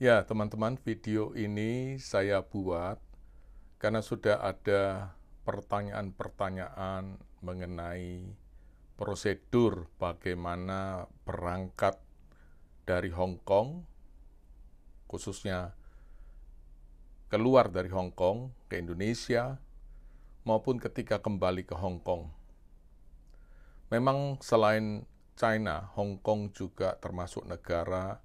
Ya, teman-teman, video ini saya buat karena sudah ada pertanyaan-pertanyaan mengenai prosedur bagaimana berangkat dari Hong Kong, khususnya keluar dari Hong Kong ke Indonesia, maupun ketika kembali ke Hong Kong. Memang selain China, Hong Kong juga termasuk negara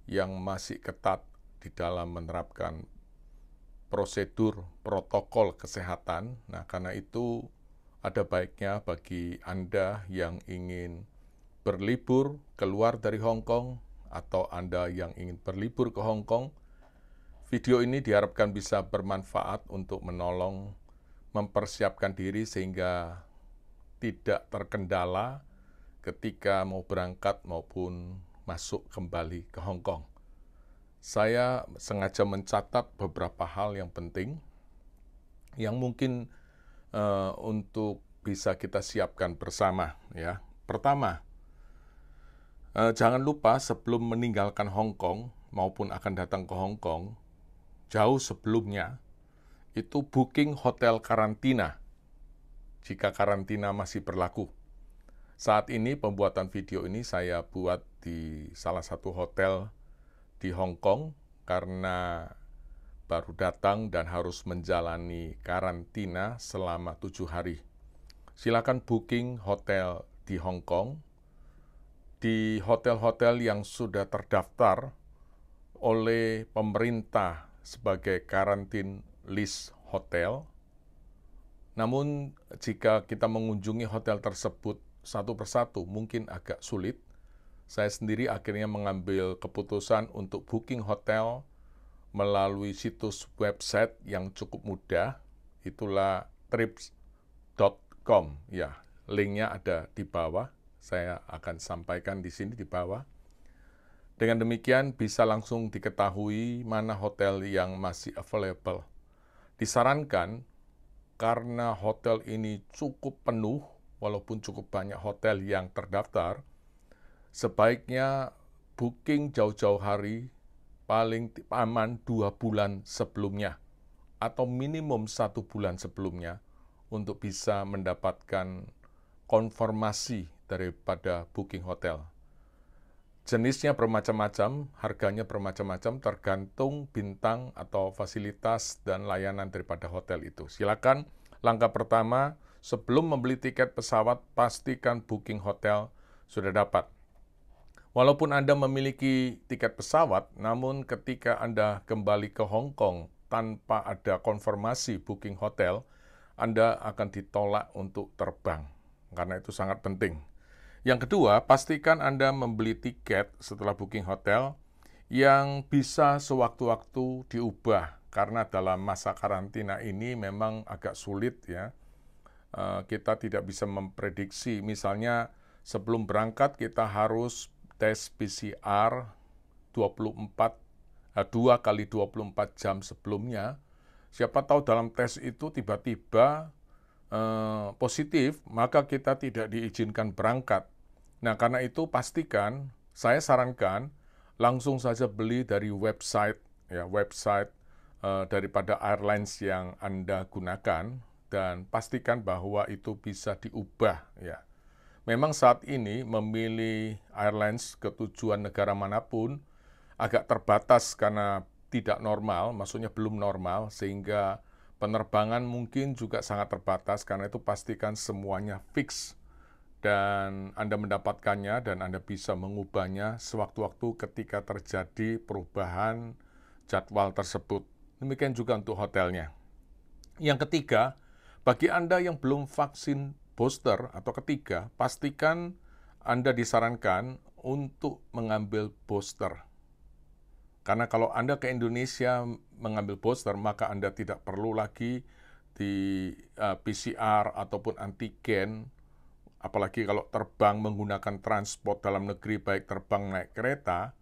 yang masih ketat di dalam menerapkan prosedur protokol kesehatan. Nah, karena itu ada baiknya bagi Anda yang ingin berlibur keluar dari Hong Kong atau Anda yang ingin berlibur ke Hong Kong, video ini diharapkan bisa bermanfaat untuk menolong mempersiapkan diri sehingga tidak terkendala ketika mau berangkat maupun masuk kembali ke Hong Kong. Saya sengaja mencatat beberapa hal yang penting yang mungkin untuk bisa kita siapkan bersama, ya. Pertama, jangan lupa sebelum meninggalkan Hong Kong maupun akan datang ke Hong Kong, jauh sebelumnya itu booking hotel karantina jika karantina masih berlaku. Saat ini pembuatan video ini saya buat di salah satu hotel di Hong Kong karena baru datang dan harus menjalani karantina selama 7 hari. Silakan booking hotel di Hong Kong, di hotel-hotel yang sudah terdaftar oleh pemerintah sebagai karantin list hotel. Namun, jika kita mengunjungi hotel tersebut satu persatu mungkin agak sulit. Saya sendiri akhirnya mengambil keputusan untuk booking hotel melalui situs website yang cukup mudah, itulah trips.com. Ya, linknya ada di bawah. Saya akan sampaikan di sini di bawah. Dengan demikian bisa langsung diketahui mana hotel yang masih available. Disarankan karena hotel ini cukup penuh, walaupun cukup banyak hotel yang terdaftar, sebaiknya booking jauh-jauh hari, paling aman 2 bulan sebelumnya, atau minimum 1 bulan sebelumnya, untuk bisa mendapatkan konfirmasi daripada booking hotel. Jenisnya bermacam-macam, harganya bermacam-macam, tergantung bintang atau fasilitas dan layanan daripada hotel itu. Silakan, langkah pertama, sebelum membeli tiket pesawat, pastikan booking hotel sudah dapat. Walaupun Anda memiliki tiket pesawat, namun ketika Anda kembali ke Hong Kong tanpa ada konfirmasi booking hotel, Anda akan ditolak untuk terbang, karena itu sangat penting. Yang kedua, pastikan Anda membeli tiket setelah booking hotel yang bisa sewaktu-waktu diubah, karena dalam masa karantina ini memang agak sulit, ya. Kita tidak bisa memprediksi, misalnya sebelum berangkat kita harus tes PCR 2 kali 24 jam sebelumnya. Siapa tahu dalam tes itu tiba-tiba positif, maka kita tidak diizinkan berangkat. Nah, karena itu pastikan, saya sarankan langsung saja beli dari website, ya, website daripada airlines yang Anda gunakan, dan pastikan bahwa itu bisa diubah, ya. Memang saat ini memilih airlines ke tujuan negara manapun agak terbatas karena tidak normal, maksudnya belum normal, sehingga penerbangan mungkin juga sangat terbatas, karena itu pastikan semuanya fix dan Anda mendapatkannya dan Anda bisa mengubahnya sewaktu-waktu ketika terjadi perubahan jadwal tersebut. Demikian juga untuk hotelnya. Yang ketiga, bagi Anda yang belum vaksin booster atau ketiga, pastikan Anda disarankan untuk mengambil booster. Karena kalau Anda ke Indonesia mengambil booster, maka Anda tidak perlu lagi di PCR ataupun antigen, apalagi kalau terbang menggunakan transport dalam negeri, baik terbang naik kereta.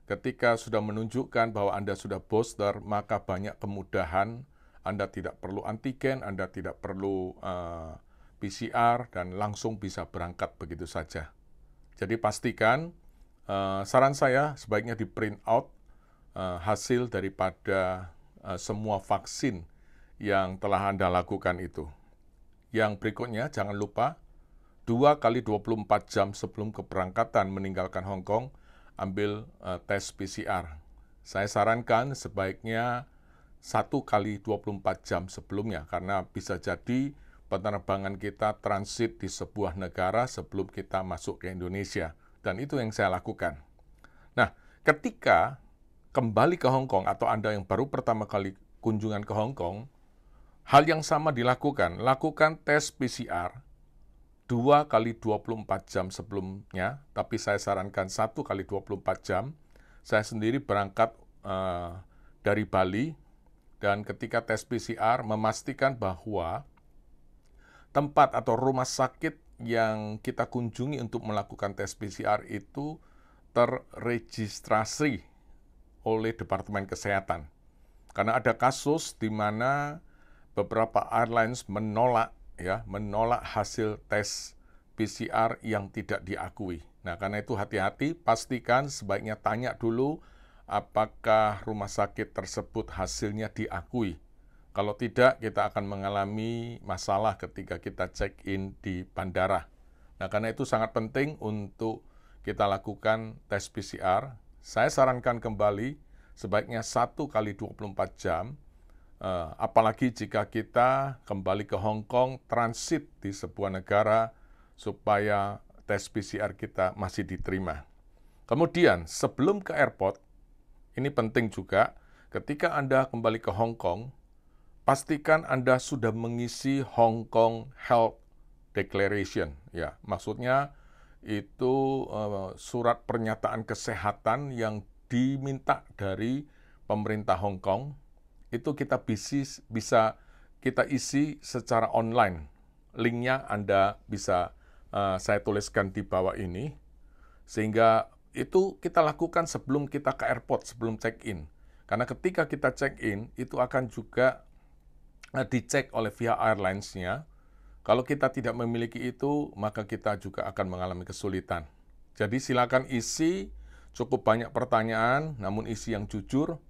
Ketika sudah menunjukkan bahwa Anda sudah booster, maka banyak kemudahan. Anda tidak perlu antigen, Anda tidak perlu PCR, dan langsung bisa berangkat begitu saja. Jadi pastikan, saran saya sebaiknya di print out hasil daripada semua vaksin yang telah Anda lakukan itu. Yang berikutnya, jangan lupa 2 kali 24 jam sebelum keberangkatan meninggalkan Hong Kong, ambil tes PCR. Saya sarankan sebaiknya 1 kali 24 jam sebelumnya, karena bisa jadi penerbangan kita transit di sebuah negara sebelum kita masuk ke Indonesia. Dan itu yang saya lakukan. Nah, ketika kembali ke Hong Kong atau Anda yang baru pertama kali kunjungan ke Hong Kong, hal yang sama dilakukan. Lakukan tes PCR 2 kali 24 jam sebelumnya, tapi saya sarankan 1 kali 24 jam. Saya sendiri berangkat dari Bali, dan ketika tes PCR memastikan bahwa tempat atau rumah sakit yang kita kunjungi untuk melakukan tes PCR itu terregistrasi oleh Departemen Kesehatan. Karena ada kasus di mana beberapa airlines menolak hasil tes PCR yang tidak diakui. Nah, karena itu hati-hati, pastikan sebaiknya tanya dulu apakah rumah sakit tersebut hasilnya diakui. Kalau tidak, kita akan mengalami masalah ketika kita check-in di bandara. Nah, karena itu sangat penting untuk kita lakukan tes PCR. Saya sarankan kembali, sebaiknya 1 kali 24 jam, apalagi jika kita kembali ke Hong Kong, transit di sebuah negara, supaya tes PCR kita masih diterima. Kemudian, sebelum ke airport, ini penting juga, ketika Anda kembali ke Hong Kong, pastikan Anda sudah mengisi Hong Kong Health Declaration. Ya, maksudnya itu surat pernyataan kesehatan yang diminta dari pemerintah Hong Kong. Itu kita bisa kita isi secara online. Linknya Anda bisa saya tuliskan di bawah ini, sehingga itu kita lakukan sebelum kita ke airport, sebelum check-in. Karena ketika kita check-in, itu akan juga dicek oleh pihak airlines-nya. Kalau kita tidak memiliki itu, maka kita juga akan mengalami kesulitan. Jadi silakan isi cukup banyak pertanyaan, namun isi yang jujur,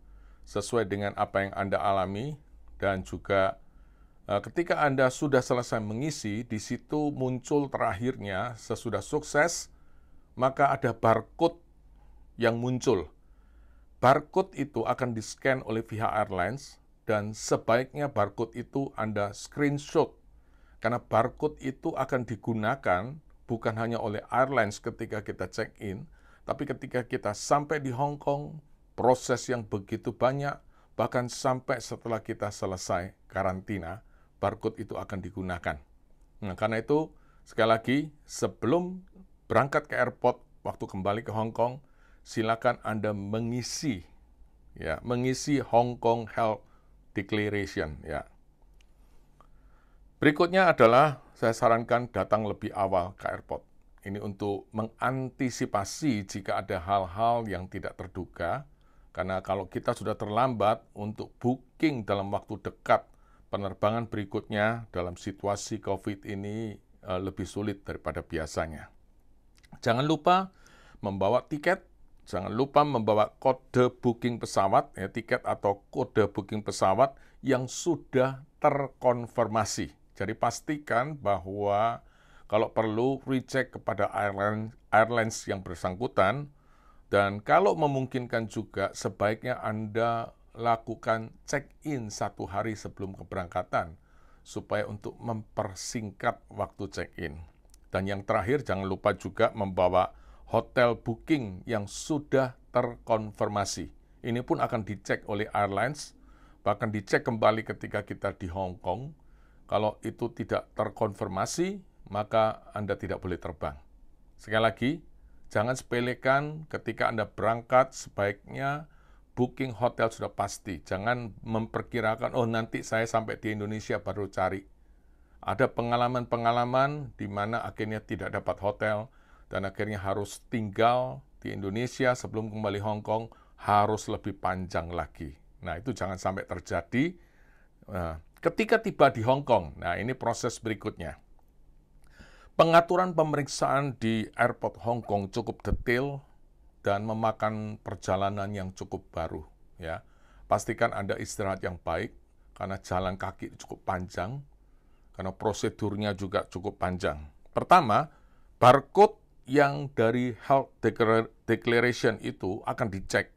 sesuai dengan apa yang Anda alami, dan juga ketika Anda sudah selesai mengisi, di situ muncul terakhirnya, sesudah sukses, maka ada barcode yang muncul. Barcode itu akan di-scan oleh pihak airlines, dan sebaiknya barcode itu Anda screenshot. Karena barcode itu akan digunakan bukan hanya oleh airlines ketika kita check-in, tapi ketika kita sampai di Hong Kong, proses yang begitu banyak, bahkan sampai setelah kita selesai karantina, barcode itu akan digunakan. Nah, karena itu, sekali lagi, sebelum berangkat ke airport, waktu kembali ke Hong Kong, silakan Anda mengisi Hong Kong Health Declaration. Ya. Berikutnya adalah, saya sarankan datang lebih awal ke airport. Ini untuk mengantisipasi jika ada hal-hal yang tidak terduga, karena kalau kita sudah terlambat untuk booking dalam waktu dekat, penerbangan berikutnya dalam situasi COVID ini lebih sulit daripada biasanya. Jangan lupa membawa tiket, jangan lupa membawa kode booking pesawat, tiket atau kode booking pesawat yang sudah terkonfirmasi. Jadi pastikan bahwa kalau perlu recheck kepada airlines yang bersangkutan, dan kalau memungkinkan juga sebaiknya Anda lakukan check-in 1 hari sebelum keberangkatan, supaya untuk mempersingkat waktu check-in. Dan yang terakhir, jangan lupa juga membawa hotel booking yang sudah terkonfirmasi. Ini pun akan dicek oleh airlines, bahkan dicek kembali ketika kita di Hong Kong. Kalau itu tidak terkonfirmasi, maka Anda tidak boleh terbang. Sekali lagi, jangan sepelekan ketika Anda berangkat, sebaiknya booking hotel sudah pasti. Jangan memperkirakan, oh nanti saya sampai di Indonesia baru cari. Ada pengalaman-pengalaman di mana akhirnya tidak dapat hotel, dan akhirnya harus tinggal di Indonesia sebelum kembali Hong Kong, harus lebih panjang lagi. Nah, itu jangan sampai terjadi. Ketika tiba di Hong Kong, nah ini proses berikutnya. Pengaturan pemeriksaan di airport Hong Kong cukup detail dan memakan perjalanan yang cukup baru. ya. Pastikan Anda istirahat yang baik, karena jalan kaki cukup panjang, karena prosedurnya juga cukup panjang. Pertama, barcode yang dari Health Declaration itu akan dicek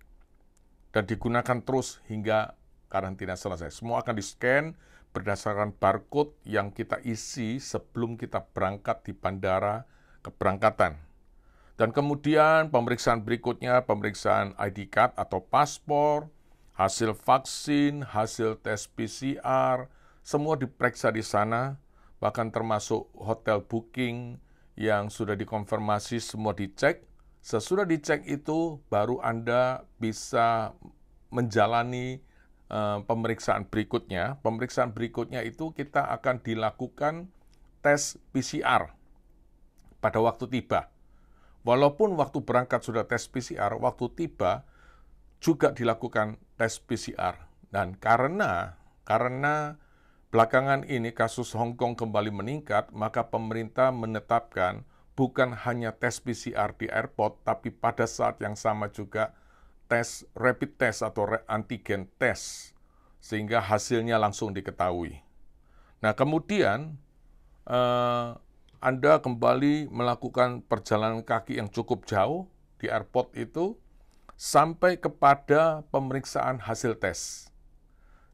dan digunakan terus hingga karantina selesai. Semua akan di-scan berdasarkan barcode yang kita isi sebelum kita berangkat di bandara keberangkatan. Dan kemudian pemeriksaan berikutnya, pemeriksaan ID card atau paspor, hasil vaksin, hasil tes PCR, semua diperiksa di sana, bahkan termasuk hotel booking yang sudah dikonfirmasi semua dicek. Sesudah dicek itu, baru Anda bisa menjalani pemeriksaan berikutnya. Pemeriksaan berikutnya itu kita akan dilakukan tes PCR pada waktu tiba. Walaupun waktu berangkat sudah tes PCR, waktu tiba juga dilakukan tes PCR. Dan karena belakangan ini kasus Hong Kong kembali meningkat, maka pemerintah menetapkan bukan hanya tes PCR di airport, tapi pada saat yang sama juga tes rapid test atau antigen test, sehingga hasilnya langsung diketahui. Nah, kemudian Anda kembali melakukan perjalanan kaki yang cukup jauh di airport itu, sampai kepada pemeriksaan hasil tes.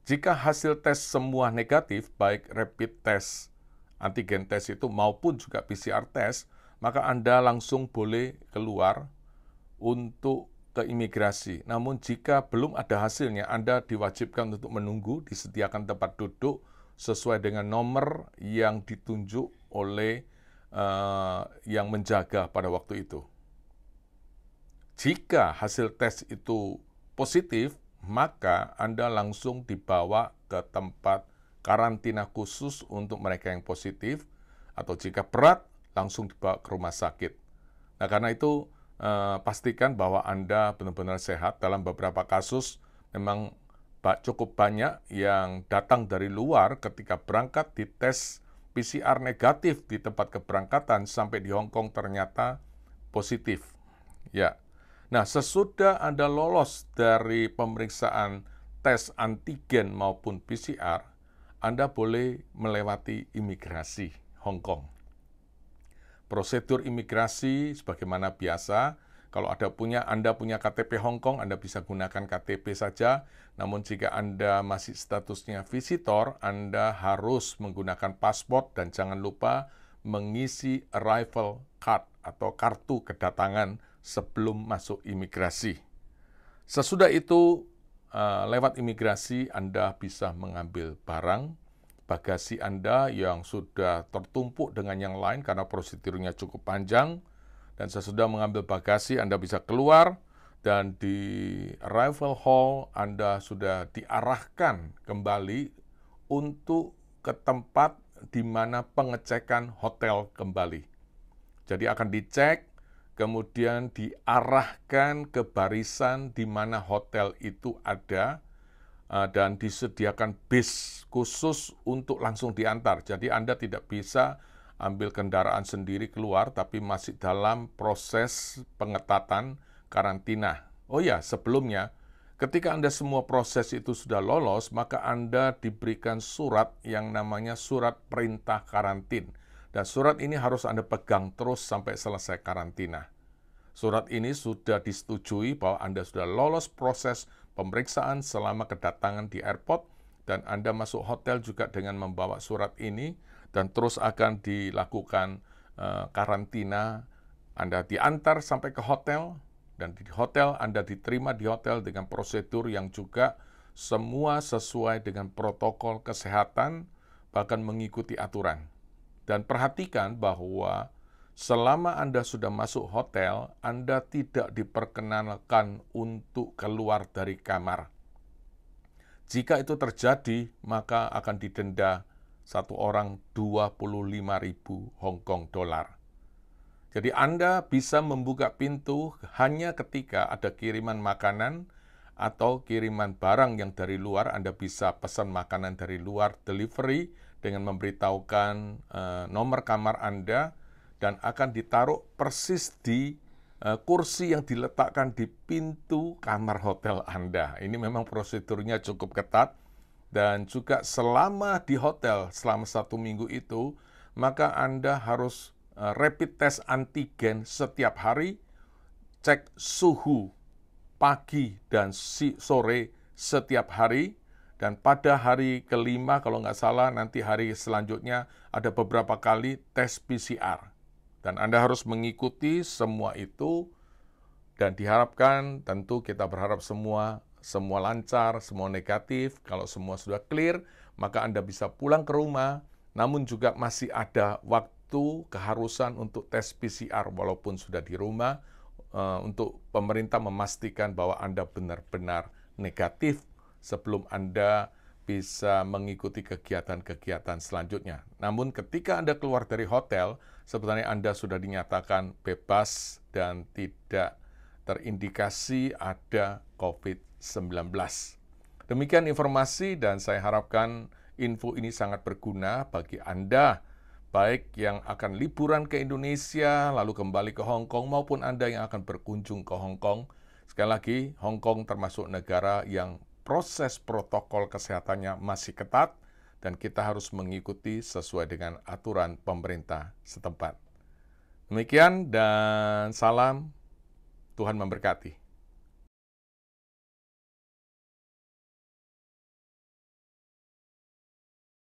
Jika hasil tes semua negatif, baik rapid test, antigen test itu maupun juga PCR test, maka Anda langsung boleh keluar untuk ke imigrasi. Namun jika belum ada hasilnya, Anda diwajibkan untuk menunggu, disediakan tempat duduk sesuai dengan nomor yang ditunjuk oleh yang menjaga pada waktu itu. Jika hasil tes itu positif, maka Anda langsung dibawa ke tempat karantina khusus untuk mereka yang positif, atau jika berat, langsung dibawa ke rumah sakit. Nah, karena itu pastikan bahwa Anda benar-benar sehat. Dalam beberapa kasus, memang cukup banyak yang datang dari luar ketika berangkat dites PCR negatif di tempat keberangkatan, sampai di Hong Kong ternyata positif. Ya. Nah, sesudah Anda lolos dari pemeriksaan tes antigen maupun PCR, Anda boleh melewati imigrasi Hong Kong. Prosedur imigrasi sebagaimana biasa, kalau Anda punya KTP Hong Kong, Anda bisa gunakan KTP saja. Namun jika Anda masih statusnya visitor, Anda harus menggunakan paspor dan jangan lupa mengisi arrival card atau kartu kedatangan sebelum masuk imigrasi. Sesudah itu, lewat imigrasi, Anda bisa mengambil barang, bagasi Anda yang sudah tertumpuk dengan yang lain karena prosedurnya cukup panjang, dan sesudah mengambil bagasi, Anda bisa keluar, dan di arrival hall, Anda sudah diarahkan kembali untuk ke tempat di mana pengecekan hotel kembali. Jadi akan dicek, kemudian diarahkan ke barisan di mana hotel itu ada, dan disediakan bis khusus untuk langsung diantar. Jadi Anda tidak bisa ambil kendaraan sendiri keluar, tapi masih dalam proses pengetatan karantina. Oh ya, sebelumnya, ketika Anda semua proses itu sudah lolos, maka Anda diberikan surat yang namanya surat perintah karantin. Dan surat ini harus Anda pegang terus sampai selesai karantina. Surat ini sudah disetujui bahwa Anda sudah lolos proses pemeriksaan selama kedatangan di airport, dan Anda masuk hotel juga dengan membawa surat ini, dan terus akan dilakukan karantina. Anda diantar sampai ke hotel, dan di hotel Anda diterima di hotel dengan prosedur yang juga semua sesuai dengan protokol kesehatan, bahkan mengikuti aturan. Dan perhatikan bahwa selama Anda sudah masuk hotel, Anda tidak diperkenankan untuk keluar dari kamar. Jika itu terjadi, maka akan didenda satu orang 25.000 Hong Kong dolar. Jadi Anda bisa membuka pintu hanya ketika ada kiriman makanan atau kiriman barang yang dari luar. Anda bisa pesan makanan dari luar delivery dengan memberitahukan nomor kamar Anda, dan akan ditaruh persis di kursi yang diletakkan di pintu kamar hotel Anda. Ini memang prosedurnya cukup ketat, dan juga selama di hotel, selama 1 minggu itu, maka Anda harus rapid test antigen setiap hari, cek suhu pagi dan sore setiap hari, dan pada hari kelima kalau nggak salah nanti hari selanjutnya ada beberapa kali tes PCR. Dan Anda harus mengikuti semua itu, dan diharapkan, tentu kita berharap semua lancar, semua negatif. Kalau semua sudah clear, maka Anda bisa pulang ke rumah, namun juga masih ada waktu keharusan untuk tes PCR walaupun sudah di rumah, untuk pemerintah memastikan bahwa Anda benar-benar negatif sebelum Anda bisa mengikuti kegiatan-kegiatan selanjutnya. Namun ketika Anda keluar dari hotel, sebenarnya Anda sudah dinyatakan bebas dan tidak terindikasi ada COVID-19. Demikian informasi, dan saya harapkan info ini sangat berguna bagi Anda, baik yang akan liburan ke Indonesia, lalu kembali ke Hong Kong, maupun Anda yang akan berkunjung ke Hong Kong. Sekali lagi, Hong Kong termasuk negara yang proses protokol kesehatannya masih ketat, dan kita harus mengikuti sesuai dengan aturan pemerintah setempat. Demikian, dan salam. Tuhan memberkati.